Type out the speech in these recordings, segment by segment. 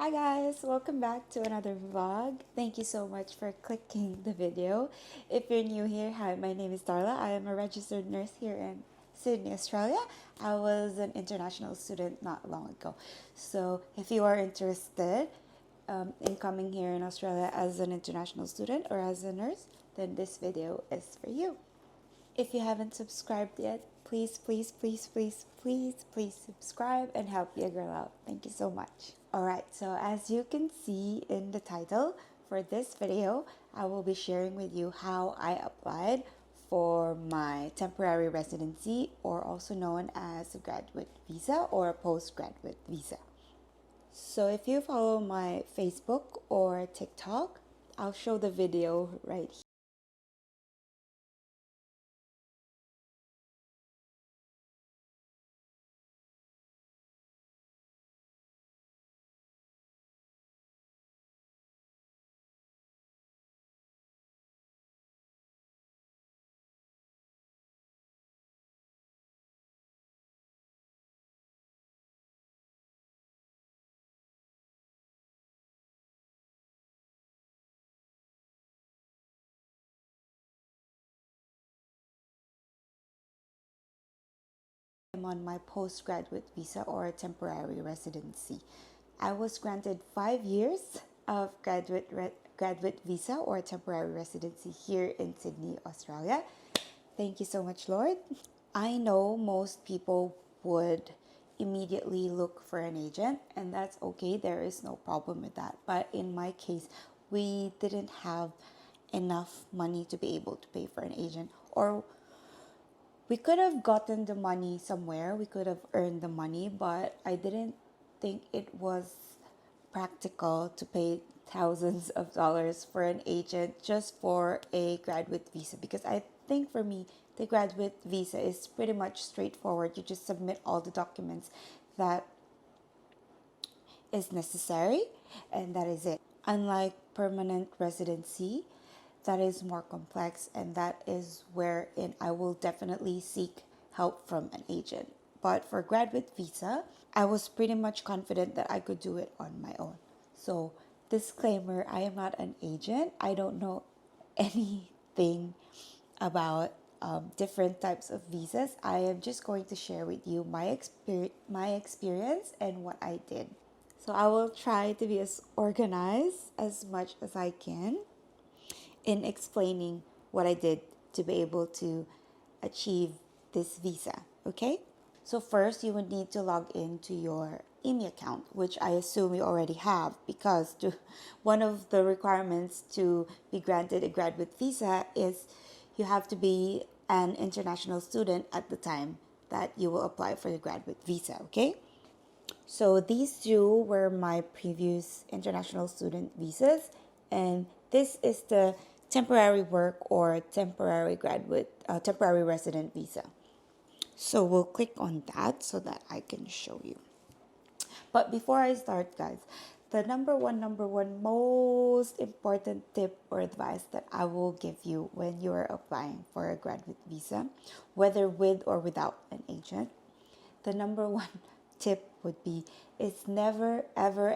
Hi guys, welcome back to another vlog. Thank you so much for clicking the video. If you're new here, hi, my name is Darla. I am a registered nurse here in Sydney, Australia. I was an international student not long ago. So if you are interested in coming here in Australia as an international student or as a nurse, then this video is for you. If you haven't subscribed yet, please subscribe and help your girl out. Thank you so much. Alright, so as you can see in the title for this video, I will be sharing with you how I applied for my temporary residency, or also known as a graduate visa or a postgraduate visa. So if you follow my Facebook or TikTok, I'll show the video right here. I'm on my postgraduate visa or temporary residency. I was granted 5 years of graduate visa or temporary residency here in Sydney, Australia. Thank you so much, Lord. I know most people would immediately look for an agent, and that's okay. There is no problem with that. But in my case, we didn't have enough money to be able to pay for an agent, or we could have gotten the money somewhere, we could have earned the money, but I didn't think it was practical to pay thousands of dollars for an agent just for a graduate visa, because I think for me the graduate visa is pretty much straightforward. You just submit all the documents that is necessary, and that is it. Unlike permanent residency, that is more complex, and that is wherein I will definitely seek help from an agent. But for graduate visa, I was pretty much confident that I could do it on my own. So, disclaimer, I am not an agent. I don't know anything about different types of visas. I am just going to share with you my experience and what I did. So I will try to be as organized as much as I can in explaining what I did to be able to achieve this visa, okay? So first, you would need to log into your Immi account, which I assume you already have, because one of the requirements to be granted a graduate visa is you have to be an international student at the time that you will apply for the graduate visa, okay? So these two were my previous international student visas, and this is the temporary work or temporary resident visa. So we'll click on that so that I can show you. But before I start, guys, the number one most important tip or advice that I will give you when you are applying for a graduate visa, whether with or without an agent, the number one tip would be is never ever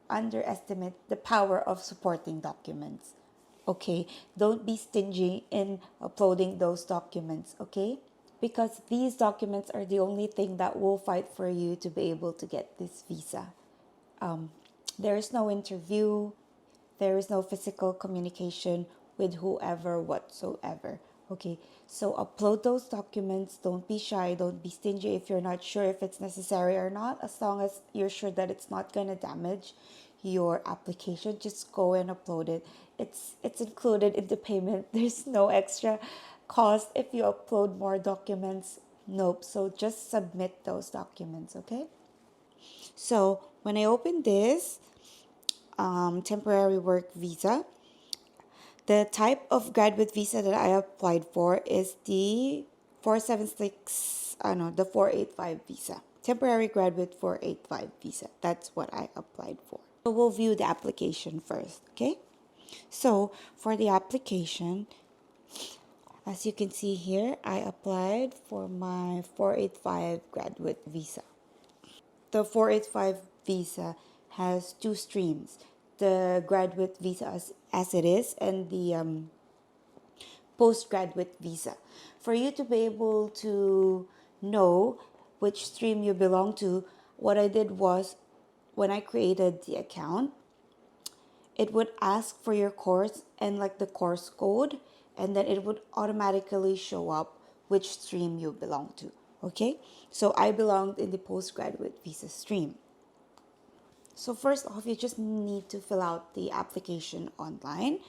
underestimate the power of supporting documents. Okay, don't be stingy in uploading those documents, okay? Because these documents are the only thing that will fight for you to be able to get this visa. There is no interview, there is no physical communication with whoever whatsoever. Okay, so upload those documents. Don't be shy, don't be stingy if you're not sure if it's necessary or not. As long as you're sure that it's not going to damage your application, just go and upload it. It's included in the payment. There's no extra cost if you upload more documents. Nope. So just submit those documents, okay? So when I open this temporary work visa, the type of graduate visa that I applied for is the 476, no, the 485 visa. Temporary graduate 485 visa. That's what I applied for. So we'll view the application first, okay? So for the application, as you can see here, I applied for my 485 graduate visa. the 485 visa has two streams: the graduate visa as it is, and the postgraduate visa. For you to be able to know which stream you belong to, what I did was, when I created the account, it would ask for your course and like the course code, and then it would automatically show up which stream you belong to. Okay, so I belonged in the postgraduate visa stream. So first off, you just need to fill out the application online.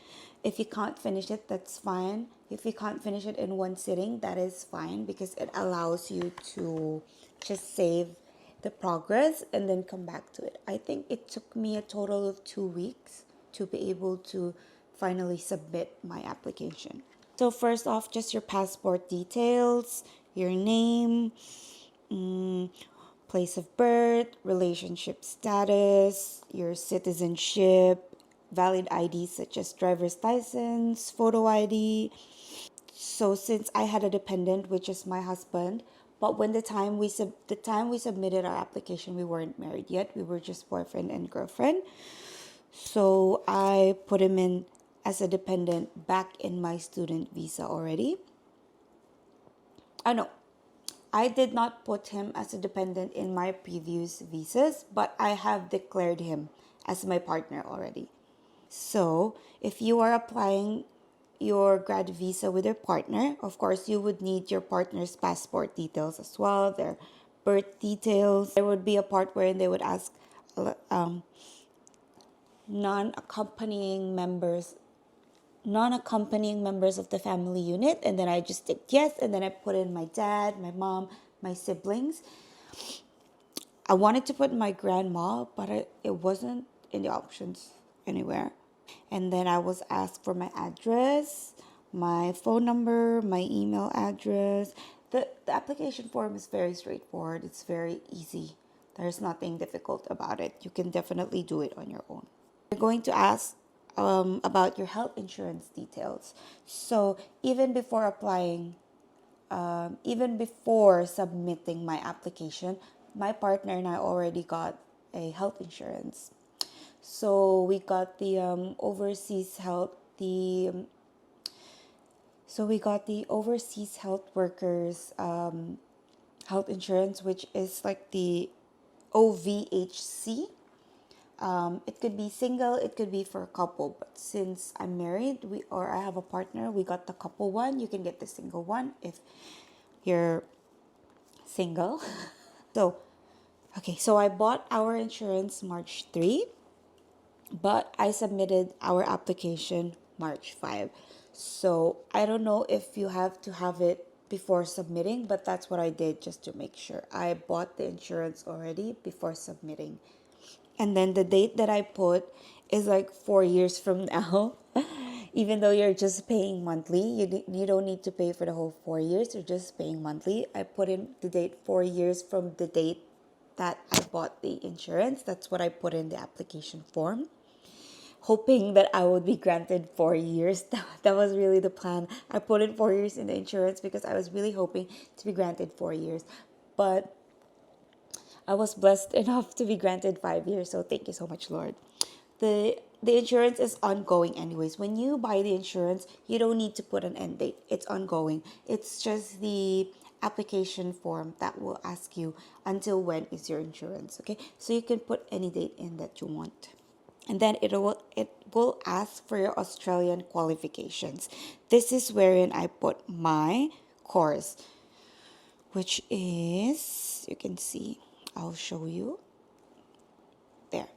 If you can't finish it, that's fine. If you can't finish it in one sitting, that is fine, because it allows you to just save the progress and then come back to it. I think it took me a total of 2 weeks to be able to finally submit my application. So first off, just your passport details, your name, place of birth, relationship status, your citizenship, valid IDs such as driver's license, photo ID. So since I had a dependent, which is my husband, but when the time we submitted our application, we weren't married yet. We were just boyfriend and girlfriend. So I put him in as a dependent back in my student visa already. No, I did not put him as a dependent in my previous visas, but I have declared him as my partner already. So if you are applying your grad visa with your partner, of course, you would need your partner's passport details as well, their birth details. There would be a part wherein they would ask non-accompanying members of the family unit, and then I just ticked yes, and then I put in my dad, my mom, my siblings. I wanted to put my grandma, but it wasn't in the options anywhere. And then I was asked for my address, my phone number, my email address. The application form is very straightforward. It's very easy. There's nothing difficult about it. You can definitely do it on your own. They're going to ask about your health insurance details. So even before applying, even before submitting my application, my partner and I already got a health insurance. So we got the overseas health, so we got the overseas health workers health insurance, which is like the OVHC. It could be single, it could be for a couple, but since I'm married, or I have a partner, we got the couple one. You can get the single one if you're single. So I bought our insurance March 3, but I submitted our application March 5. So I don't know if you have to have it before submitting, but that's what I did just to make sure. I bought the insurance already before submitting. And then the date that I put is like 4 years from now. Even though you're just paying monthly, you don't need to pay for the whole 4 years. You're just paying monthly. I put in the date 4 years from the date that I bought the insurance. That's what I put in the application form, hoping that I would be granted 4 years. That was really the plan. I put in 4 years in the insurance because I was really hoping to be granted 4 years. But I was blessed enough to be granted 5 years. So thank you so much, Lord. The insurance is ongoing anyways. When you buy the insurance, you don't need to put an end date. It's ongoing. It's just the application form that will ask you until when is your insurance. Okay, so you can put any date in that you want. And then it will ask for your Australian qualifications. This is wherein I put my course, which is, you can see, I'll show you. There.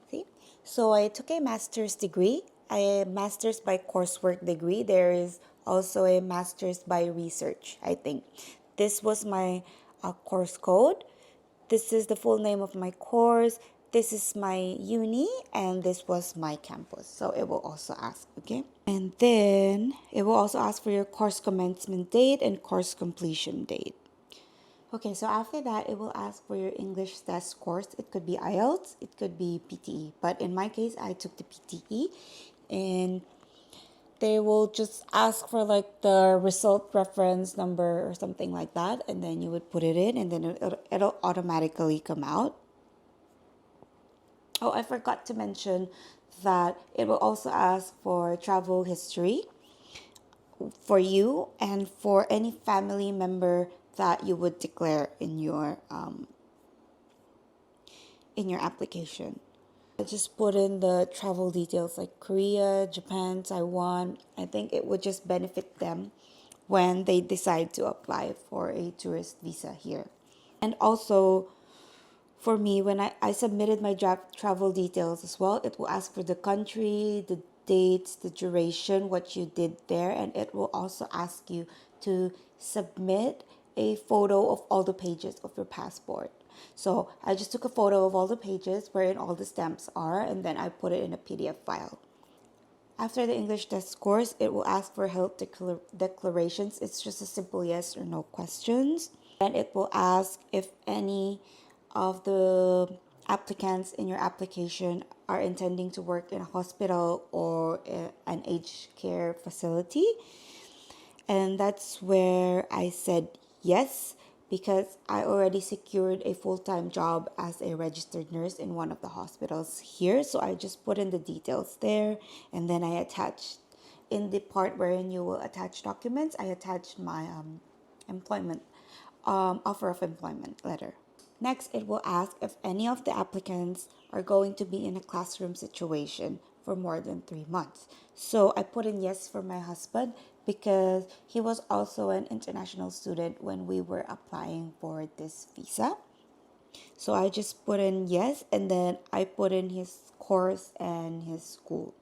See? So I took a master's degree, a master's by coursework degree. There is also a master's by research, I think. This was my course code. This is the full name of my course. This is my uni, and this was my campus. So it will also ask, okay? And then it will also ask for your course commencement date and course completion date. Okay, so after that, it will ask for your English test course. It could be IELTS, it could be PTE. But in my case, I took the PTE. And they will just ask for like the result reference number or something like that. And then you would put it in, and then it'll automatically come out. Oh, I forgot to mention that it will also ask for travel history for you and for any family member that you would declare in your application. I just put in the travel details like Korea, Japan, Taiwan. I think it would just benefit them when they decide to apply for a tourist visa here. And also, for me, when I submitted my draft travel details as well, it will ask for the country, the dates, the duration, what you did there, and it will also ask you to submit a photo of all the pages of your passport. So I just took a photo of all the pages wherein all the stamps are, and then I put it in a PDF file. After the English test course, it will ask for health declarations. It's just a simple yes or no questions. And it will ask if any of the applicants in your application are intending to work in a hospital or an aged care facility. And that's where I said yes, because I already secured a full-time job as a registered nurse in one of the hospitals here. So I just put in the details there, and then I attached in the part wherein you will attach documents, I attached my employment offer of employment letter. Next, it will ask if any of the applicants are going to be in a classroom situation for more than 3 months. So I put in yes for my husband because he was also an international student when we were applying for this visa. So I just put in yes, and then I put in his course and his school.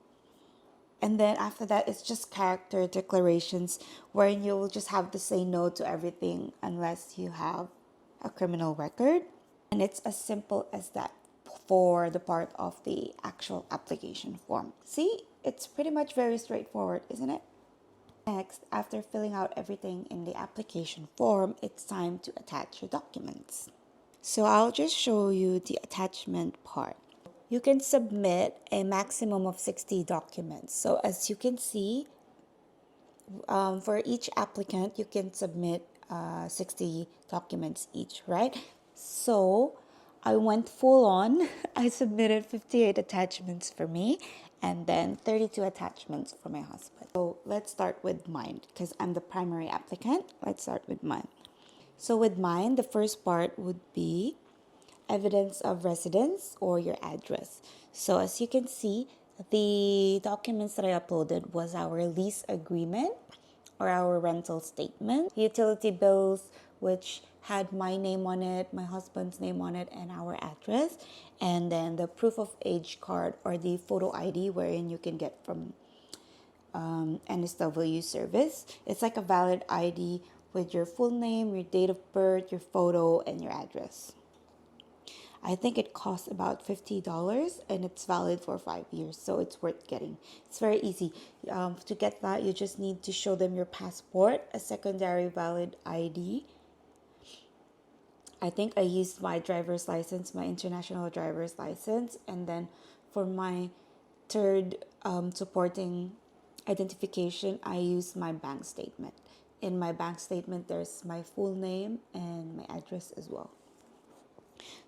And then after that, it's just character declarations wherein you will just have to say no to everything unless you have a criminal record. And it's as simple as that for the part of the actual application form. See, it's pretty much very straightforward, isn't it? Next, after filling out everything in the application form, it's time to attach your documents. So I'll just show you the attachment part. You can submit a maximum of 60 documents. So as you can see, for each applicant, you can submit 60 documents each, right? So I went full on. I submitted 58 attachments for me and then 32 attachments for my husband. So let's start with mine because I'm the primary applicant. Let's start with mine. So with mine, the first part would be evidence of residence or your address. So as you can see, the documents that I uploaded was our lease agreement or our rental statement, utility bills, which had my name on it, my husband's name on it, and our address, and then the proof of age card or the photo ID wherein you can get from NSW service. It's like a valid ID with your full name, your date of birth, your photo, and your address. I think it costs about $50 and it's valid for 5 years, so it's worth getting. It's very easy. To get that, you just need to show them your passport, a secondary valid ID. I think I used my driver's license, my international driver's license, and then for my third supporting identification, I used my bank statement. In my bank statement, there's my full name and my address as well.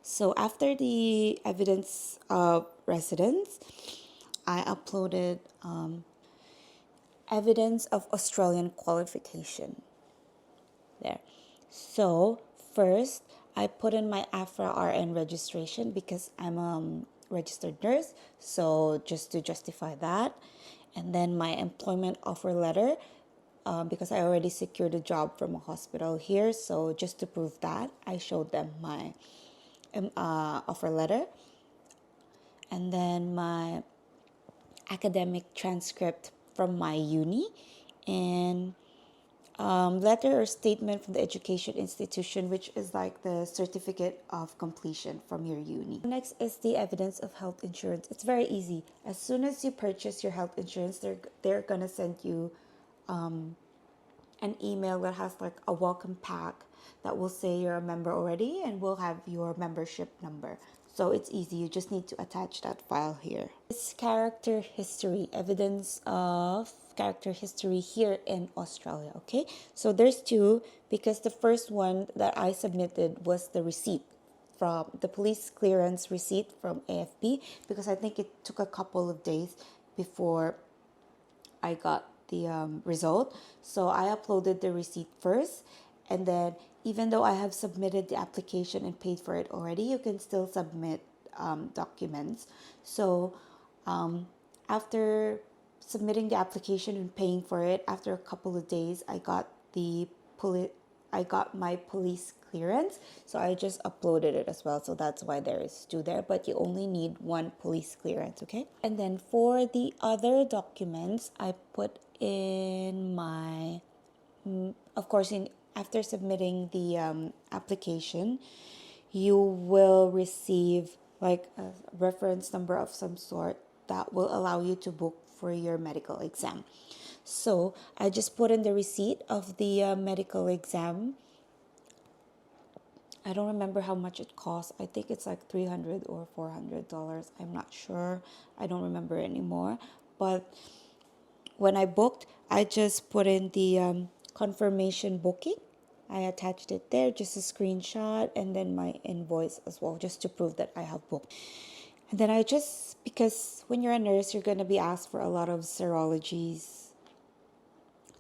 So after the evidence of residence, I uploaded evidence of Australian qualification there. So first, I put in my AFRA RN registration because I'm a registered nurse. So just to justify that. And then my employment offer letter because I already secured a job from a hospital here. So just to prove that, I showed them my offer letter, and then my academic transcript from my uni, and letter or statement from the education institution, which is like the certificate of completion from your uni. Next is the evidence of health insurance. It's very easy. As soon as you purchase your health insurance, they're gonna send you an email that has like a welcome pack that will say you're a member already and will have your membership number. So it's easy. You just need to attach that file here. This character history, evidence of character history here in Australia. Okay, so there's two because the first one that I submitted was the receipt. from the police clearance receipt from AFP, because I think it took a couple of days before I got the result. So I uploaded the receipt first, and then even though I have submitted the application and paid for it already, you can still submit documents. So after submitting the application and paying for it, after a couple of days, I got my police clearance. So I just uploaded it as well. So that's why there is two there, but you only need one police clearance, okay? And then for the other documents, I put in my, of course, after submitting the application, you will receive like a reference number of some sort that will allow you to book for your medical exam. So I just put in the receipt of the medical exam. I don't remember how much it costs. I think it's like $300 or $400. I'm not sure. I don't remember anymore. But when I booked, I just put in the confirmation booking. I attached it there, just a screenshot, and then my invoice as well, just to prove that I have booked. And then because when you're a nurse, you're going to be asked for a lot of serologies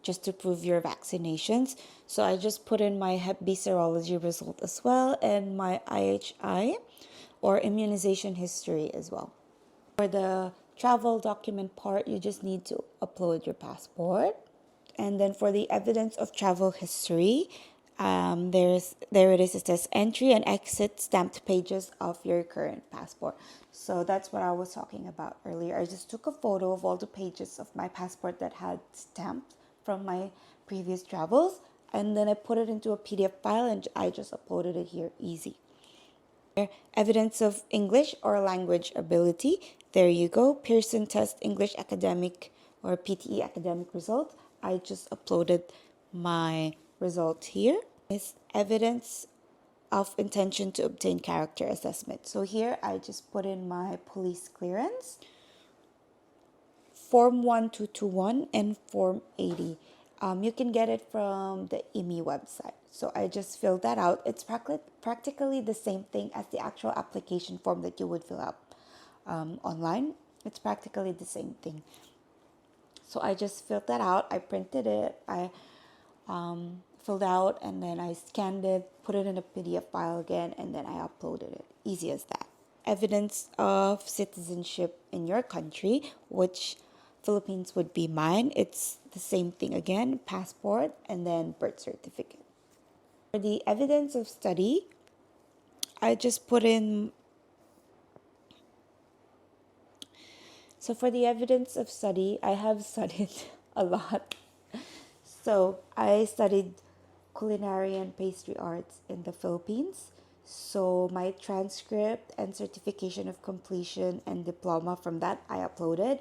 just to prove your vaccinations. So I just put in my Hep B serology result as well, and my IHI or immunization history as well. For the travel document part, you just need to upload your passport. And then for the evidence of travel history, there it is. It says entry and exit stamped pages of your current passport. So that's what I was talking about earlier. I just took a photo of all the pages of my passport that had stamped from my previous travels, and then I put it into a PDF file and I just uploaded it here. Easy. Evidence of English or language ability. There you go. Pearson Test English Academic or PTE academic result. I just uploaded my result here. Is evidence of intention to obtain character assessment. So here I just put in my police clearance, Form 1221 and Form 80. You can get it from the Immi website. So I just filled that out. It's practically the same thing as the actual application form that you would fill out online. It's practically the same thing. So I just filled that out. I printed it. I filled out, and then I scanned it, put it in a PDF file again, and then I uploaded it. Easy as that. Evidence of citizenship in your country, which Philippines would be mine. It's the same thing again, passport and then birth certificate. For the evidence of study, I just put in. So for the evidence of study, I have studied a lot. So I studied culinary and pastry arts in the Philippines. So my transcript and certification of completion and diploma from that I uploaded.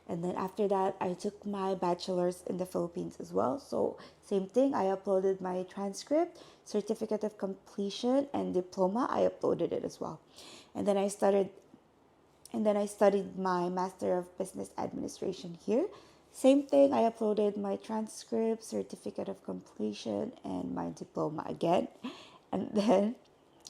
And then after that, I took my bachelor's in the Philippines as well. So same thing, I uploaded my transcript, certificate of completion, and diploma. I uploaded it as well. And then I studied my Master of Business Administration here. Same thing, I uploaded my transcript, certificate of completion, and my diploma again. And then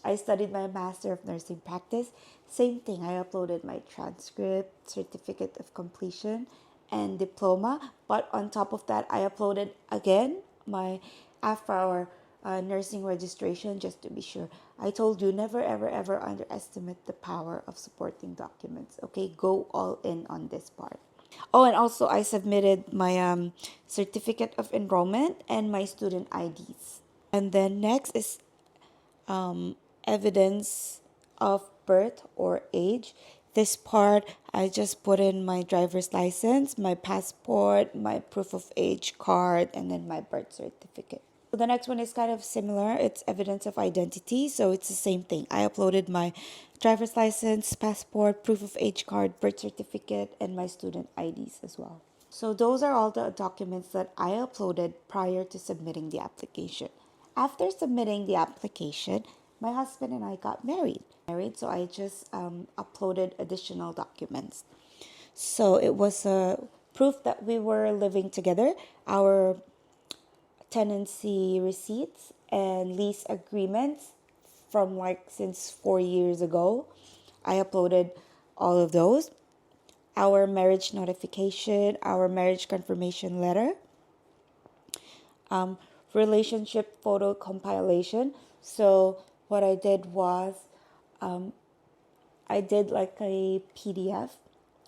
I studied my Master of Nursing Practice. Same thing, I uploaded my transcript, certificate of completion, and diploma. But on top of that, I uploaded again my AFRA or nursing registration, just to be sure. I told you, never ever ever underestimate the power of supporting documents. Okay, go all in on this part. Oh, and also I submitted my certificate of enrollment and my student IDs. And then next is evidence of birth or age. This part, I just put in my driver's license, my passport, my proof of age card, and then my birth certificate. So the next one is kind of similar. It's evidence of identity. So it's the same thing. I uploaded my driver's license, passport, proof of age card, birth certificate, and my student IDs as well. So those are all the documents that I uploaded prior to submitting the application. After submitting the application, my husband and I got married. So I just uploaded additional documents. So it was a proof that we were living together, our tenancy receipts and lease agreements from like since 4 years ago. I uploaded all of those. Our marriage notification, our marriage confirmation letter, um, relationship photo compilation. So what I did was I did like a PDF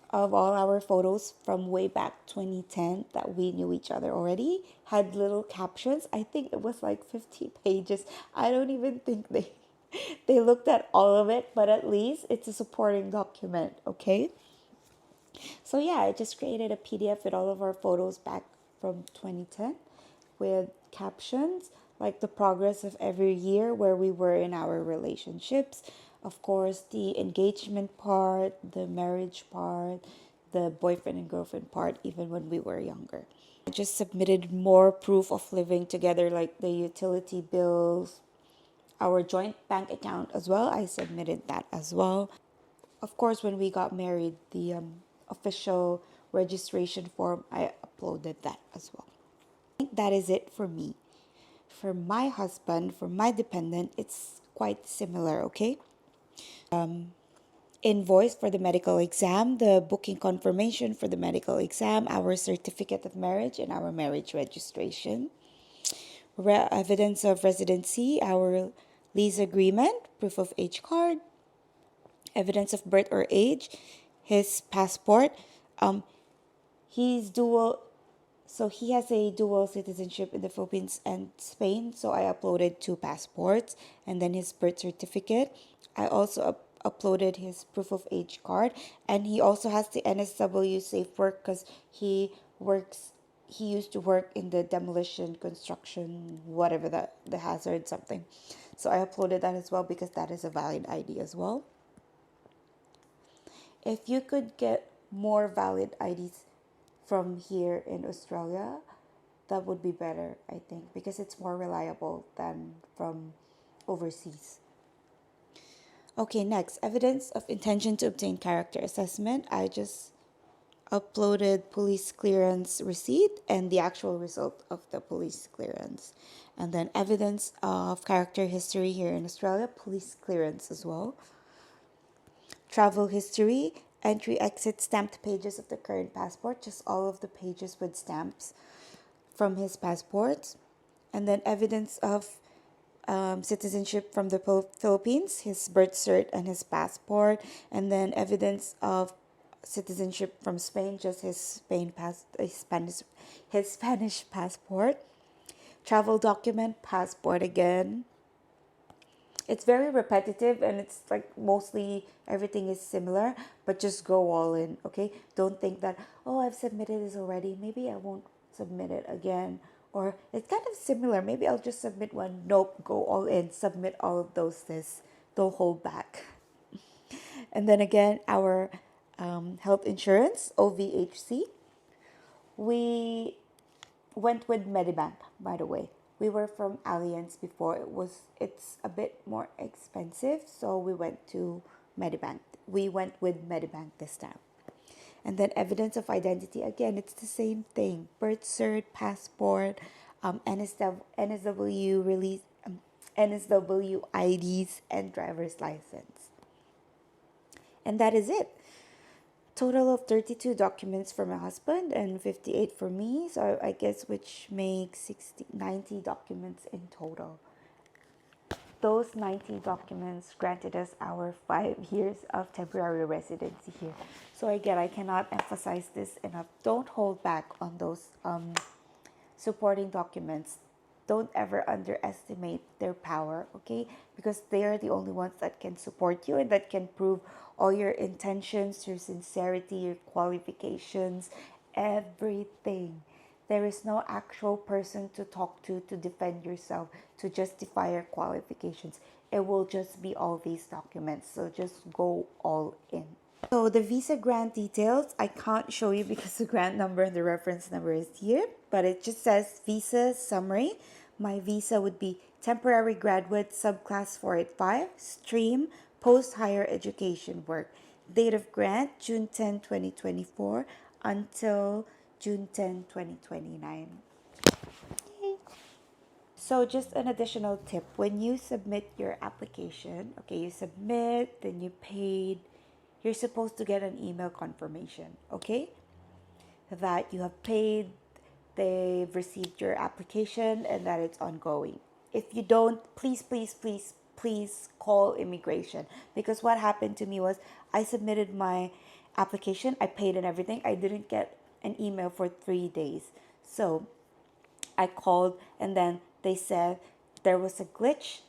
of all our photos from way back 2010 that we knew each other already, had little captions. I think it was like 50 pages. I don't even think they looked at all of it, but at least it's a supporting document, okay? So yeah, I just created a PDF with all of our photos back from 2010 with captions like the progress of every year where we were in our relationships. Of course, the engagement part, the marriage part, the boyfriend and girlfriend part, even when we were younger. I just submitted more proof of living together, like the utility bills, our joint bank account as well. I submitted that as well. Of course, when we got married, the official registration form, I uploaded that as well. I think that is it for me. For my husband, for my dependent, it's quite similar, okay? Invoice for the medical exam, the booking confirmation for the medical exam, our certificate of marriage, and our marriage registration. Evidence of residency, our lease agreement, proof of age card, evidence of birth or age, his passport. He's dual, so he has a dual citizenship in the Philippines and Spain. So I uploaded 2 passports and then his birth certificate. I also uploaded his proof of age card, and he also has the NSW safe work because he used to work in the demolition, construction, whatever the hazard, something. So I uploaded that as well because that is a valid ID as well. If you could get more valid IDs from here in Australia, that would be better, I think, because it's more reliable than from overseas. Okay, next, evidence of intention to obtain character assessment. I just uploaded police clearance receipt and the actual result of the police clearance. And then evidence of character history here in Australia, police clearance as well. Travel history, entry exit stamped pages of the current passport, just all of the pages with stamps from his passports. And then evidence of citizenship from the Philippines, his birth cert and his passport. And then evidence of citizenship from Spain, just his Spanish passport. Travel document, passport again. It's very repetitive and it's like mostly everything is similar, but just go all in, okay? Don't think that, oh, I've submitted this already, maybe I won't submit it again, or it's kind of similar, maybe I'll just submit one. Nope, go all in, submit all of those things. Don't hold back. And then again, our health insurance, OVHC. We went with Medibank, by the way. We were from Allianz before. It's a bit more expensive, so we went to Medibank. We went with Medibank this time. And then evidence of identity, again, it's the same thing. Birth cert, passport, NSW release, NSW IDs, and driver's license. And that is it. Total of 32 documents for my husband and 58 for me. So I guess which makes 90 documents in total. Those 90 documents granted us our 5 years of temporary residency here. So again, I cannot emphasize this enough. Don't hold back on those supporting documents. Don't ever underestimate their power, okay? Because they are the only ones that can support you and that can prove all your intentions, your sincerity, your qualifications, everything. There is no actual person to talk to defend yourself, to justify your qualifications. It will just be all these documents. So just go all in. So the visa grant details, I can't show you because the grant number and the reference number is here, but it just says visa summary. My visa would be temporary graduate subclass 485, stream post-higher education work. Date of grant, June 10, 2024 until June 10, 2029. So just an additional tip, when you submit your application, okay, you submit, then you paid, you're supposed to get an email confirmation, okay, that you have paid, they've received your application, and that it's ongoing. If you don't, please call immigration, because what happened to me was I submitted my application, I paid and everything, I didn't get an email for 3 days. So I called, and then they said there was a glitch,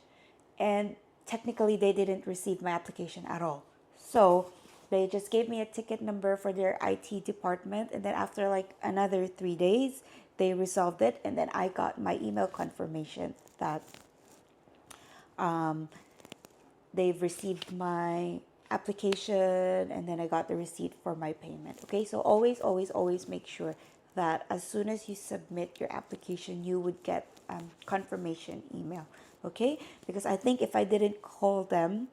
and technically they didn't receive my application at all. So they just gave me a ticket number for their IT department, and then after like another 3 days, they resolved it, and then I got my email confirmation that they've received my application, and then I got the receipt for my payment. Okay, so always make sure that as soon as you submit your application, you would get confirmation email. Okay, because I think if I didn't call them,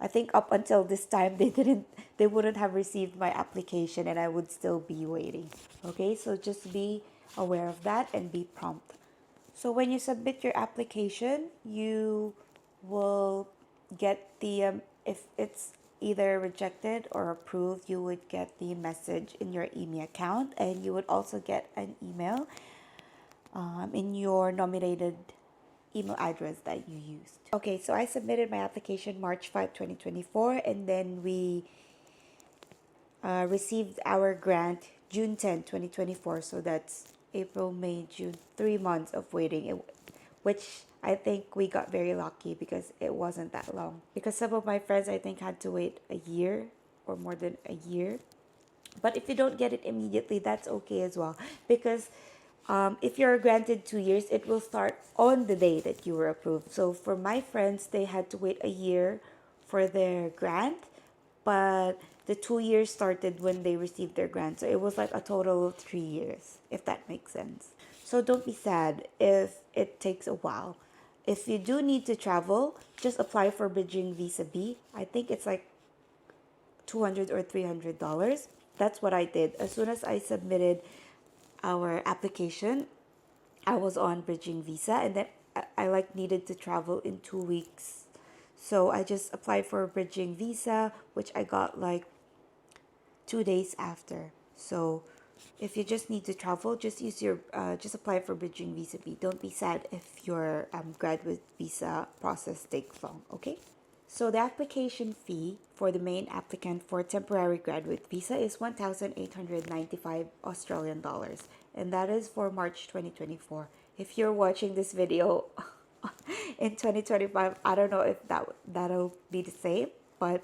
I think up until this time they wouldn't have received my application, and I would still be waiting. Okay, so just be aware of that and be prompt. So when you submit your application, you will get the if it's either rejected or approved, you would get the message in your Immi account, and you would also get an email in your nominated email address that you used. Okay, so I submitted my application March 5, 2024, and then we received our grant June 10, 2024. So that's April, May, June, 3 months of waiting, which I think we got very lucky because it wasn't that long. Because some of my friends, I think, had to wait a year or more than a year. But if you don't get it immediately, that's okay as well. Because if you're granted 2 years, it will start on the day that you were approved. So for my friends, they had to wait a year for their grant, but the 2 years started when they received their grant. So it was like a total of 3 years, if that makes sense. So don't be sad if it takes a while. If you do need to travel, just apply for bridging visa B. I think it's like $200 or $300. That's what I did. As soon as I submitted our application, I was on bridging visa, and then I like needed to travel in 2 weeks. So I just applied for a bridging visa, which I got like 2 days after. So if you just need to travel, just use your just apply for bridging visa B. Don't be sad if your graduate visa process takes long. Okay. So the application fee for the main applicant for temporary graduate visa is 1,895 Australian dollars, and that is for March 2024. If you're watching this video in 2025, I don't know if that'll be the same, but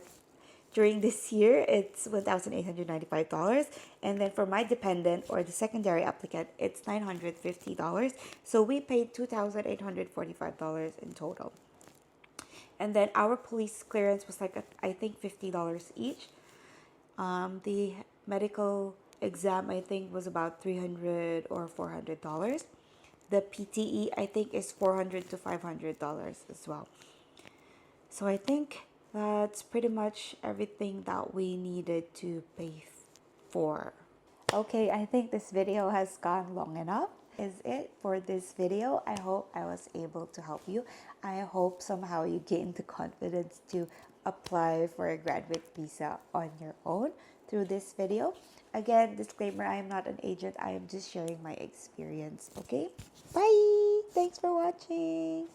during this year it's $1,895, and then for my dependent or the secondary applicant, it's $950. So we paid $2,845 in total. And then our police clearance was like I think $50 each. The medical exam, I think, was about $300 or $400. The PTE, I think, is $400 to $500 as well. So I think that's pretty much everything that we needed to pay for. Okay, I think this video has gone long enough. Is it for this video. I hope I was able to help you. I hope somehow you gained the confidence to apply for a graduate visa on your own through this video. Again, disclaimer, I am not an agent. I am just sharing my experience. Okay, bye. Thanks for watching.